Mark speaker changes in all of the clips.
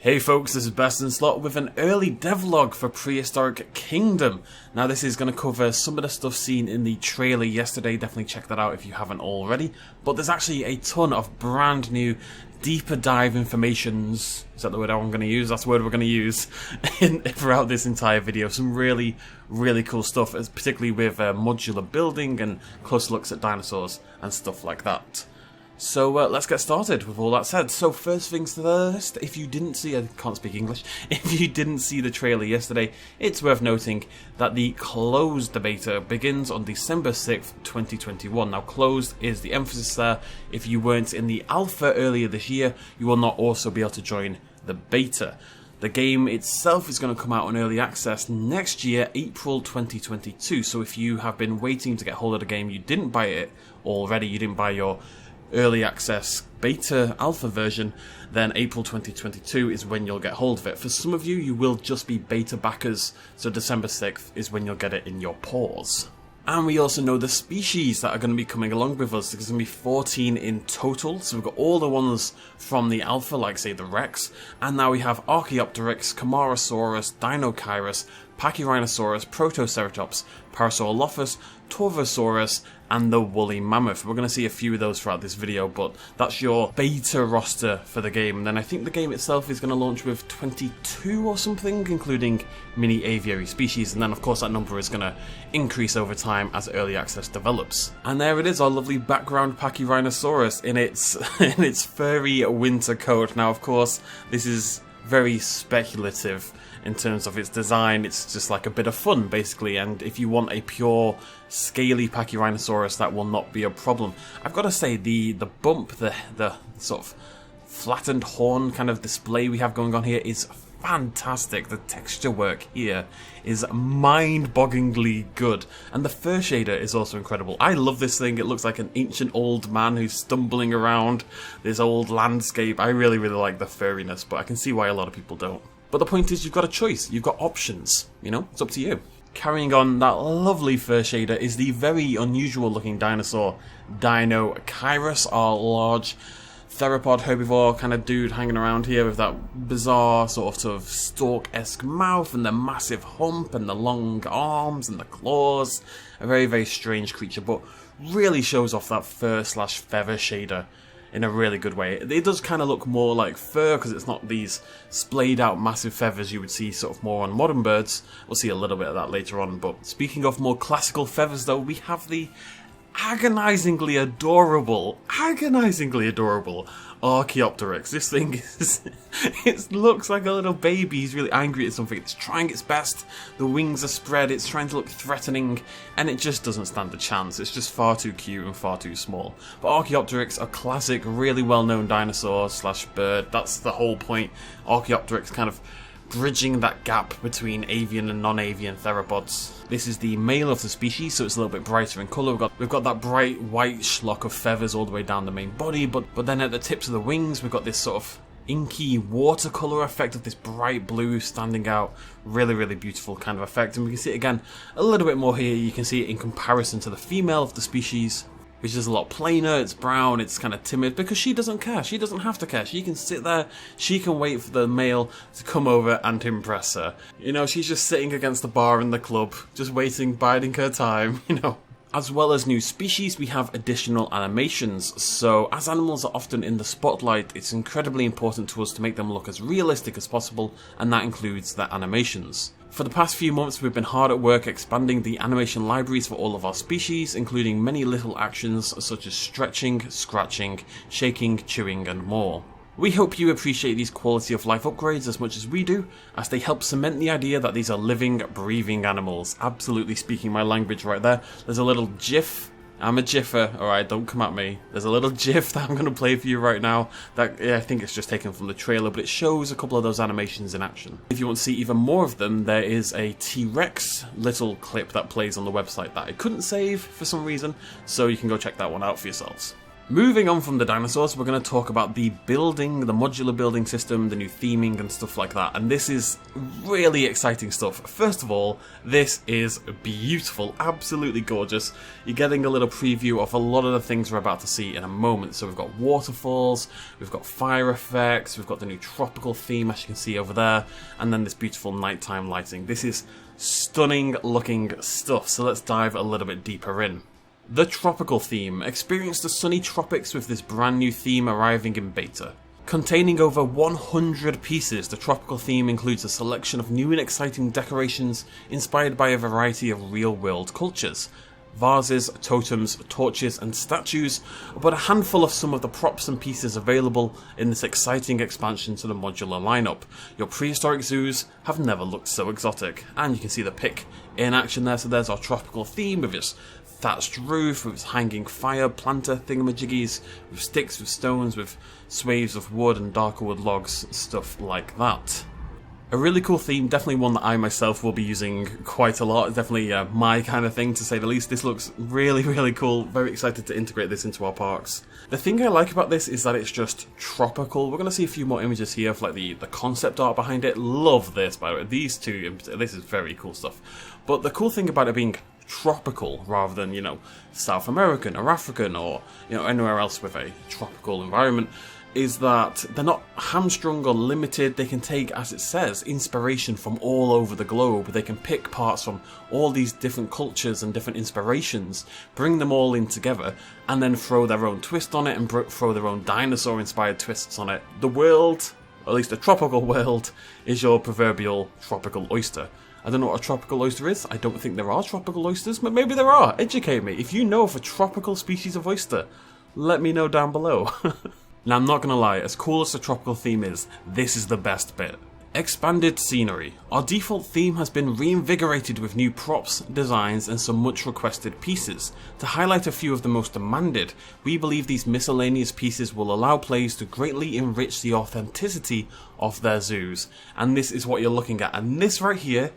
Speaker 1: Hey folks, this is Best in Slot with an early devlog for Prehistoric Kingdom. Now this is going to cover some of the stuff seen in the trailer yesterday, definitely check that out if you haven't already. But there's actually a ton of brand new, deeper dive informations, is that the word I'm going to use? That's the word we're going to use throughout this entire video. Some really cool stuff, particularly with modular building and close looks at dinosaurs and stuff like that. So let's get started with all that said. So first things first, if you didn't see, I can't speak English, if you didn't see the trailer yesterday, it's worth noting that the closed beta begins on December 6th, 2021. Now closed is the emphasis there. If you weren't in the alpha earlier this year, you will not also be able to join the beta. The game itself is going to come out on early access next year, April 2022. So if you have been waiting to get hold of the game, you didn't buy it already, you didn't buy your early access beta alpha version, then April 2022 is when you'll get hold of it. For some of you, you will just be beta backers, so December 6th is when you'll get it in your paws. And we also know the species that are going to be coming along with us. There's going to be 14 in total, so we've got all the ones from the alpha, like say the Rex, and now we have Archaeopteryx, Camarasaurus, Dinosaurs, Pachyrhinosaurus, Protoceratops, Parasaurolophus, Torvosaurus, and the woolly mammoth. We're going to see a few of those throughout this video, but that's your beta roster for the game. And then I think the game itself is going to launch with 22 or something, including mini aviary species, and then of course that number is going to increase over time as early access develops. And there it is, our lovely background Pachyrhinosaurus in its furry winter coat. Now of course this is very speculative in terms of its design. It's just like a bit of fun basically, and if you want a pure scaly Pachyrhinosaurus, that will not be a problem. I've got to say the bump, the sort of flattened horn kind of display we have going on here is fantastic. The texture work here is mind-bogglingly good, and the fur shader is also incredible. I love this thing. It looks like an ancient old man who's stumbling around this old landscape. I really like the furriness, but I can see why a lot of people don't. But the point is, you've got a choice, you've got options, you know, it's up to you. Carrying on that lovely fur shader is the very unusual looking dinosaur, Dinosaurs, our large theropod herbivore kind of dude hanging around here with that bizarre sort of stalk-esque mouth and the massive hump and the long arms and the claws. A very strange creature, but really shows off that fur/feather shader in a really good way. It does kind of look more like fur because it's not these splayed out massive feathers you would see sort of more on modern birds. We'll see a little bit of that later on. But speaking of more classical feathers though, we have the agonizingly adorable Archaeopteryx. This thing is, it looks like a little baby. He's really angry at something. It's trying its best. The wings are spread. It's trying to look threatening, and it just doesn't stand a chance. It's just far too cute and far too small. But Archaeopteryx, a classic, really well-known dinosaur/bird. That's the whole point. Archaeopteryx kind of bridging that gap between avian and non-avian theropods. This is the male of the species, so it's a little bit brighter in colour. We've got that bright white schlock of feathers all the way down the main body, but then at the tips of the wings we've got this sort of inky watercolour effect of this bright blue standing out. Really beautiful kind of effect, and we can see it again a little bit more here. You can see it in comparison to the female of the species, which is a lot plainer. It's brown, it's kind of timid, because she doesn't care. She doesn't have to care. She can sit there, she can wait for the male to come over and impress her. You know, she's just sitting against the bar in the club, just waiting, biding her time, you know. As well as new species, we have additional animations. So, as animals are often in the spotlight, it's incredibly important to us to make them look as realistic as possible, and that includes their animations. For the past few months, we've been hard at work expanding the animation libraries for all of our species, including many little actions such as stretching, scratching, shaking, chewing, and more. We hope you appreciate these quality of life upgrades as much as we do, as they help cement the idea that these are living, breathing animals. Absolutely speaking my language right there. There's a little GIF. I'm a GIFer, alright, don't come at me. There's a little GIF that I'm going to play for you right now that I think it's just taken from the trailer, but it shows a couple of those animations in action. If you want to see even more of them, there is a T-Rex little clip that plays on the website that I couldn't save for some reason, so you can go check that one out for yourselves. Moving on from the dinosaurs, we're going to talk about the building, the modular building system, the new theming and stuff like that. And this is really exciting stuff. First of all, this is beautiful, absolutely gorgeous. You're getting a little preview of a lot of the things we're about to see in a moment. So we've got waterfalls, we've got fire effects, we've got the new tropical theme, as you can see over there, and then this beautiful nighttime lighting. This is stunning looking stuff, so let's dive a little bit deeper in. The tropical theme. Experience the sunny tropics with this brand new theme arriving in beta. Containing over 100 pieces, the tropical theme includes a selection of new and exciting decorations inspired by a variety of real-world cultures. Vases, totems, torches and statues, but a handful of some of the props and pieces available in this exciting expansion to the modular lineup. Your prehistoric zoos have never looked so exotic. And you can see the pic in action there, so there's our tropical theme with its thatched roof, with its hanging fire planter thingamajiggies, with sticks, with stones, with swathes of wood and darker wood logs, stuff like that. A really cool theme, definitely one that I myself will be using quite a lot. It's definitely my kind of thing, to say the least. This looks really, really cool. Very excited to integrate this into our parks. The thing I like about this is that it's just tropical. We're going to see a few more images here of like the concept art behind it. Love this, by the way. These two, this is very cool stuff. But the cool thing about it being tropical rather than, you know, South American or African or, you know, anywhere else with a tropical environment is that they're not hamstrung or limited. They can take, as it says, inspiration from all over the globe. They can pick parts from all these different cultures and different inspirations, bring them all in together, and then throw their own twist on it and throw their own dinosaur-inspired twists on it. The world, or at least the tropical world, is your proverbial tropical oyster. I don't know what a tropical oyster is. I don't think there are tropical oysters, but maybe there are. Educate me. If you know of a tropical species of oyster, let me know down below. Now, I'm not going to lie, as cool as the tropical theme is, this is the best bit. Expanded scenery. Our default theme has been reinvigorated with new props, designs and some much requested pieces. To highlight a few of the most demanded, we believe these miscellaneous pieces will allow players to greatly enrich the authenticity of their zoos. And this is what you're looking at. And this right here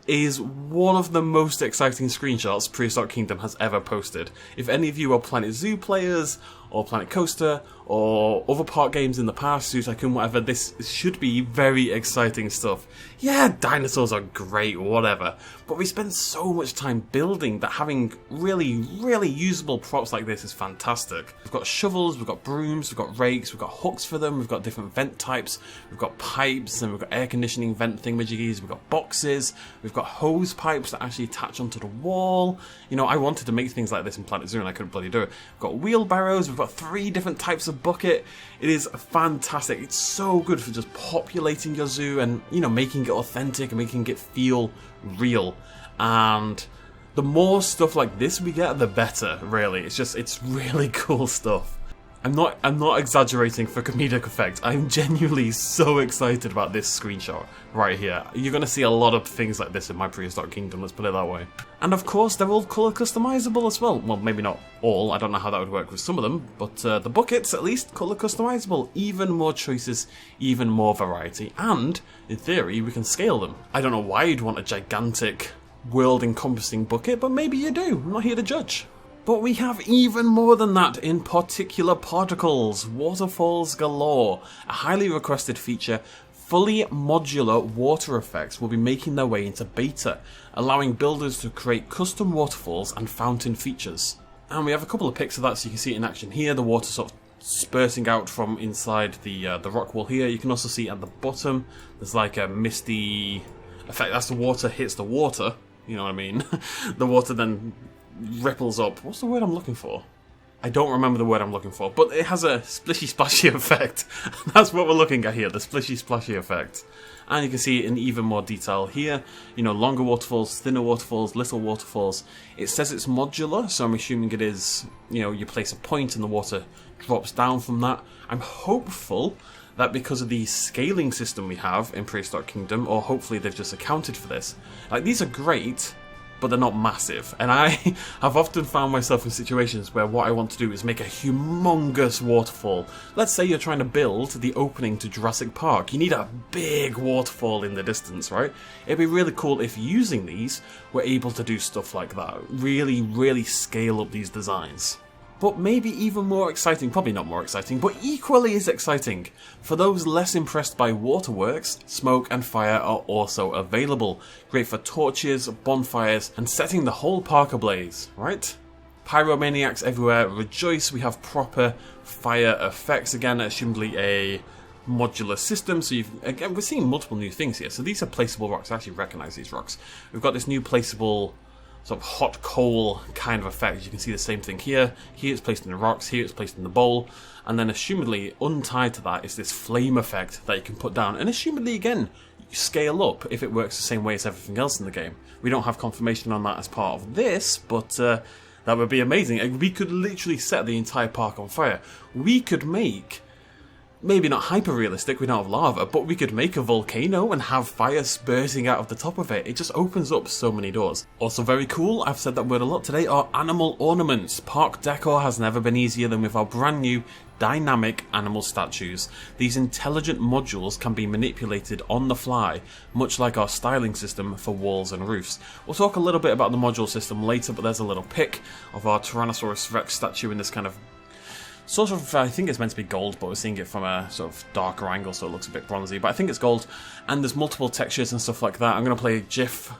Speaker 1: is one of the most exciting screenshots Prehistoric Kingdom has ever posted. If any of you are Planet Zoo players, or Planet Coaster, or other park games in the past, Zoo Tycoon, whatever, this should be very exciting stuff. Yeah, dinosaurs are great, whatever, but we spend so much time building that having really, really usable props like this is fantastic. We've got shovels, we've got brooms, we've got rakes, we've got hooks for them, we've got different vent types, we've got pipes, and we've got air conditioning vent thingamajiggies, we've got boxes, we've got hose pipes that actually attach onto the wall. You know, I wanted to make things like this in Planet Zoo and I couldn't bloody do it. We've got wheelbarrows, we've got 3 different types of bucket. It is fantastic. It's so good for just populating your zoo and, you know, making it authentic and making it feel real. And the more stuff like this we get, the better, really. It's really cool stuff. I'm not exaggerating for comedic effect. I'm genuinely so excited about this screenshot right here. You're going to see a lot of things like this in my Prehistoric Kingdom, let's put it that way. And of course, they're all colour customizable as well. Well, maybe not all, I don't know how that would work with some of them, but the buckets, at least, colour customizable. Even more choices, even more variety, and, in theory, we can scale them. I don't know why you'd want a gigantic, world-encompassing bucket, but maybe you do. I'm not here to judge. But we have even more than that in particular particles, waterfalls galore. A highly requested feature, fully modular water effects will be making their way into beta, allowing builders to create custom waterfalls and fountain features. And we have a couple of pics of that so you can see it in action here, the water sort of spurting out from inside the rock wall here. You can also see at the bottom, there's like a misty effect, as the water hits the water, you know what I mean? The water then ripples up. What's the word I'm looking for? I don't remember the word I'm looking for, but it has a splishy splashy effect. That's what we're looking at here, the splishy splashy effect. And you can see it in even more detail here, you know, longer waterfalls, thinner waterfalls, little waterfalls. It says it's modular, so I'm assuming it is, you know, you place a point and the water drops down from that. I'm hopeful that because of the scaling system we have in Prehistoric Kingdom, or hopefully they've just accounted for this, like, these are great, but they're not massive. And I have often found myself in situations where what I want to do is make a humongous waterfall. Let's say you're trying to build the opening to Jurassic Park. You need a big waterfall in the distance, right? It'd be really cool if using these, we're able to do stuff like that. Really, really scale up these designs. But maybe even more exciting, probably not more exciting, but equally as exciting. For those less impressed by waterworks, smoke and fire are also available. Great for torches, bonfires, and setting the whole park ablaze, right? Pyromaniacs everywhere, rejoice, we have proper fire effects, again, assumedly a modular system, so again, we're seeing multiple new things here. So these are placeable rocks, I actually recognise these rocks. We've got this new placeable sort of hot coal kind of effect. You can see the same thing here. Here it's placed in the rocks, here it's placed in the bowl, and then assumedly untied to that is this flame effect that you can put down, and assumedly again, you scale up if it works the same way as everything else in the game. We don't have confirmation on that as part of this, but that would be amazing. We could literally set the entire park on fire. We could make, maybe not hyper-realistic, we don't have lava, but we could make a volcano and have fire spurting out of the top of it. It just opens up so many doors. Also very cool, I've said that word a lot today, are animal ornaments. Park decor has never been easier than with our brand new dynamic animal statues. These intelligent modules can be manipulated on the fly, much like our styling system for walls and roofs. We'll talk a little bit about the module system later, but there's a little pic of our Tyrannosaurus Rex statue in this kind of sort of, I think it's meant to be gold, but we're seeing it from a sort of darker angle, so it looks a bit bronzy, but I think it's gold, and there's multiple textures and stuff like that. I'm going to play a GIF,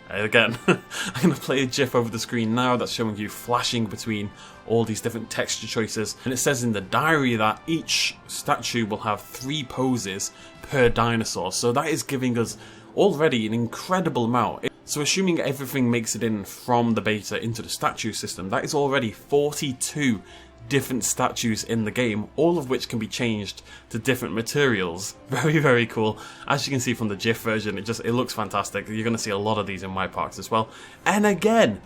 Speaker 1: again, I'm going to play a GIF over the screen now that's showing you flashing between all these different texture choices, and it says in the diary that each statue will have 3 poses per dinosaur, so that is giving us already an incredible amount. So assuming everything makes it in from the beta into the statue system, that is already 42 different statues in the game, all of which can be changed to different materials. Very, very cool. As you can see from the GIF version, it looks fantastic. You're going to see a lot of these in my parks as well. And again,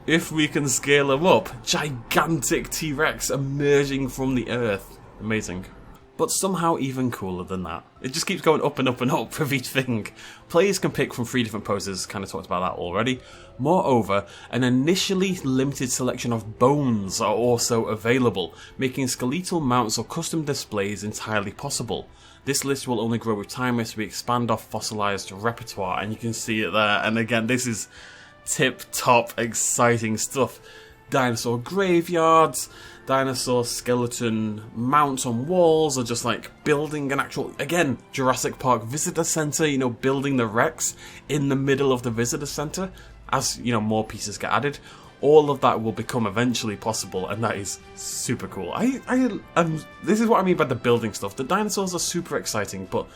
Speaker 1: if we can scale them up, gigantic T-Rex emerging from the earth. Amazing. But somehow even cooler than that. It just keeps going up and up and up with each thing. Players can pick from 3 different poses, kind of talked about that already. Moreover, an initially limited selection of bones are also available, making skeletal mounts or custom displays entirely possible. This list will only grow with time as we expand our fossilized repertoire, and you can see it there. And again, this is tip-top exciting stuff. Dinosaur graveyards, dinosaur skeleton mounts on walls, or just like building an actual, again, Jurassic Park visitor center, you know, building the Rex in the middle of the visitor center. As, you know, more pieces get added, all of that will become eventually possible, and that is super cool. This is what I mean by the building stuff. The dinosaurs are super exciting, but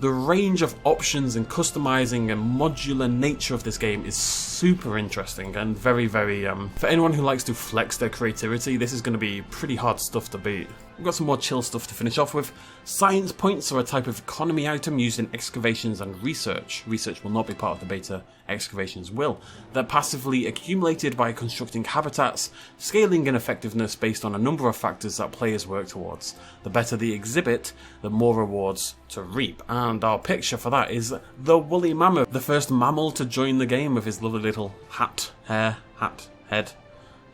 Speaker 1: the range of options and customizing and modular nature of this game is super interesting and very, very, for anyone who likes to flex their creativity, this is going to be pretty hard stuff to beat. We've got some more chill stuff to finish off with. Science points are a type of economy item used in excavations and research. Research will not be part of the beta, excavations will. They're passively accumulated by constructing habitats, scaling in effectiveness based on a number of factors that players work towards. The better the exhibit, the more rewards to reap. And our picture for that is the woolly mammoth, the first mammal to join the game with his lovely little head.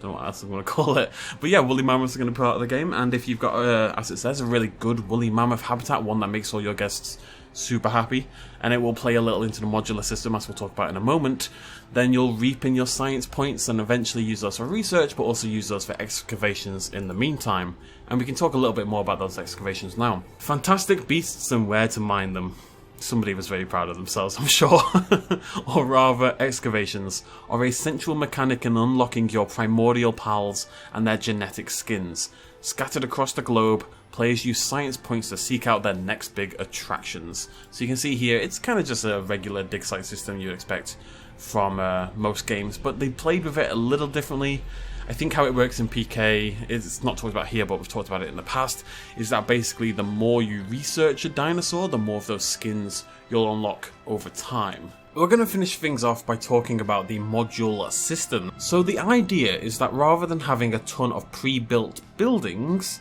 Speaker 1: Don't know what else I'm going to call it. But yeah, woolly mammoths are going to be part of the game, and if you've got, as it says, a really good woolly mammoth habitat, one that makes all your guests super happy, and it will play a little into the modular system, as we'll talk about in a moment, then you'll reap in your science points and eventually use those for research, but also use those for excavations in the meantime. And we can talk a little bit more about those excavations now. Fantastic beasts and where to mine them. Somebody was very proud of themselves, I'm sure. Or rather, excavations are a central mechanic in unlocking your primordial pals and their genetic skins. Scattered across the globe, players use science points to seek out their next big attractions. So you can see here, it's kind of just a regular dig site system you'd expect from most games, but they played with it a little differently. I think how it works in PK, it's not talked about here, but we've talked about it in the past, is that basically the more you research a dinosaur, the more of those skins you'll unlock over time. We're going to finish things off by talking about the modular system. So the idea is that rather than having a ton of pre-built buildings,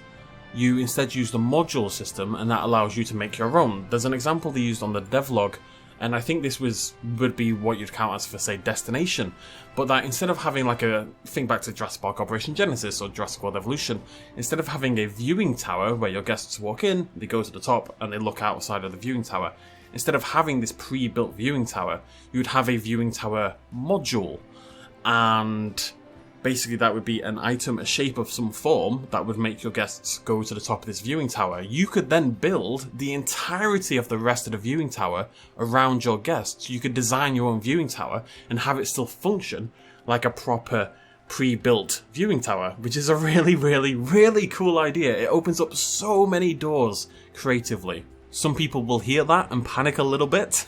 Speaker 1: you instead use the module system, and that allows you to make your own. There's an example they used on the devlog, and I think this would be what you'd count as for, say, destination, but that instead of having like a, think back to Jurassic Park Operation Genesis or Jurassic World Evolution, instead of having a viewing tower where your guests walk in, they go to the top and they look outside of the viewing tower, instead of having this pre-built viewing tower, you would have a viewing tower module, and Basically, that would be an item, a shape of some form that would make your guests go to the top of this viewing tower. You could then build the entirety of the rest of the viewing tower around your guests. You could design your own viewing tower and have it still function like a proper pre-built viewing tower, which is a really, really, really cool idea. It opens up so many doors creatively. Some people will hear that and panic a little bit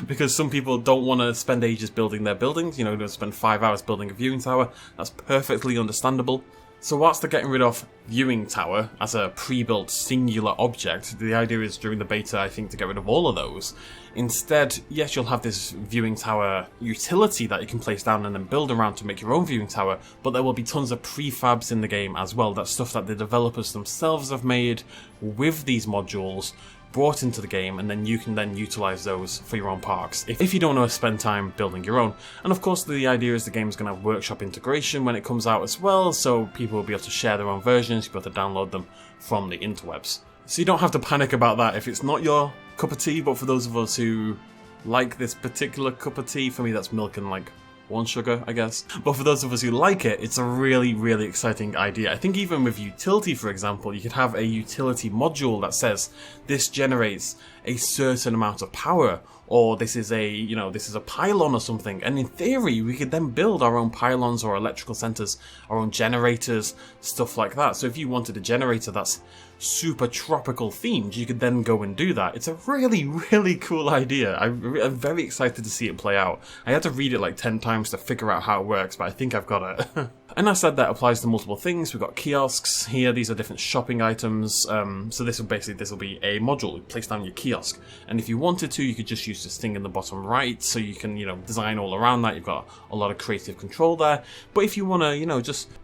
Speaker 1: because some people don't want to spend ages building their buildings. You know, they'll spend 5 hours building a viewing tower. That's perfectly understandable. So whilst they're getting rid of viewing tower as a pre-built singular object, the idea is during the beta, I think, to get rid of all of those. Instead, yes, you'll have this viewing tower utility that you can place down and then build around to make your own viewing tower, but there will be tons of prefabs in the game as well. That's stuff that the developers themselves have made with these modules, brought into the game, and then you can then utilize those for your own parks if you don't want to spend time building your own. And of course, the idea is the game is going to have workshop integration when it comes out as well, so people will be able to share their own versions, you'll be able to download them from the interwebs. So you don't have to panic about that if it's not your cup of tea, but for those of us who like this particular cup of tea, for me that's milk and like one sugar, I guess. But for those of us who like it, it's a really, really exciting idea. I think even with utility, for example, you could have a utility module that says this generates a certain amount of power, or this is a, you know, this is a pylon or something. And in theory, we could then build our own pylons or electrical centers, our own generators, stuff like that. So if you wanted a generator that's super tropical themed, you could then go and do that. It's a really, really cool idea. I'm very excited to see it play out. I had to read it like 10 times to figure out how it works, but I think I've got it. And I said that applies to multiple things. We've got kiosks here. These are different shopping items. So this will be a module. You place down your kiosk, and if you wanted to, you could just use this thing in the bottom right, so you can, you know, design all around that. You've got a lot of creative control there. But if you want to, you know,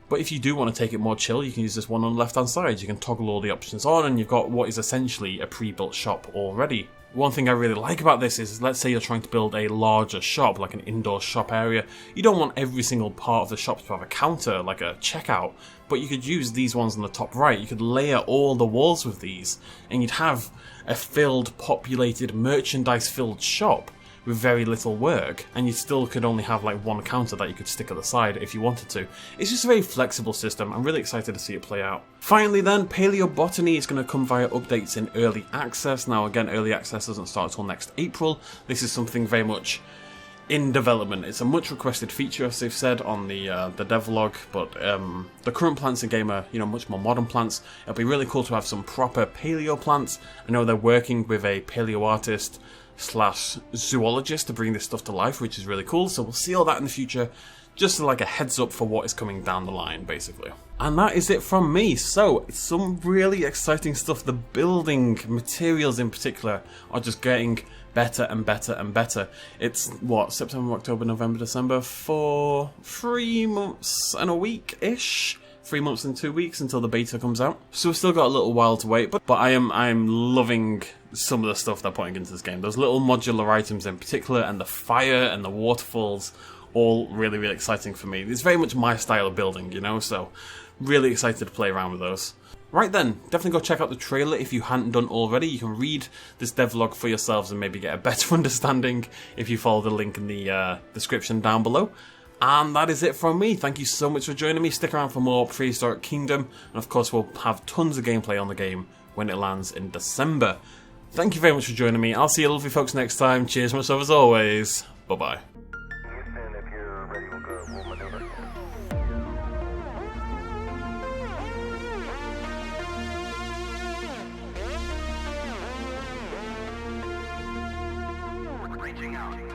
Speaker 1: but if you do want to take it more chill, you can use this one on the left hand side. You can toggle all the options on, and you've got what is essentially a pre-built shop already. One thing I really like about this is, let's say you're trying to build a larger shop, like an indoor shop area. You don't want every single part of the shop to have a counter, like a checkout, but you could use these ones on the top right. You could layer all the walls with these, and you'd have a filled, populated, merchandise-filled shop with very little work, and you still could only have like one counter that you could stick at the side if you wanted to. It's just a very flexible system. I'm really excited to see it play out. Finally then, Paleobotany is going to come via updates in early access. Now again, early access doesn't start until next April. This is something very much in development. It's a much requested feature, as they've said on the devlog, but the current plants in game are, you know, much more modern plants. It'll be really cool to have some proper paleo plants. I know they're working with a paleo artist / zoologist to bring this stuff to life, which is really cool. So we'll see all that in the future, just like a heads up for what is coming down the line, basically. And that is it from me. So some really exciting stuff. The building materials in particular are just getting better and better and better. It's what, September, October, November, December, for 3 months and a week-ish. 3 months and 2 weeks until the beta comes out. So we've still got a little while to wait, but I'm loving some of the stuff they're putting into this game. Those little modular items in particular, and the fire and the waterfalls, all really, really exciting for me. It's very much my style of building, you know, so really excited to play around with those. Right then, definitely go check out the trailer if you hadn't done already. You can read this devlog for yourselves and maybe get a better understanding if you follow the link in the description down below. And that is it from me. Thank you so much for joining me. Stick around for more Prehistoric Kingdom. And of course, we'll have tons of gameplay on the game when it lands in December. Thank you very much for joining me. I'll see you lovely folks next time. Cheers myself as always. Bye-bye. Reaching out.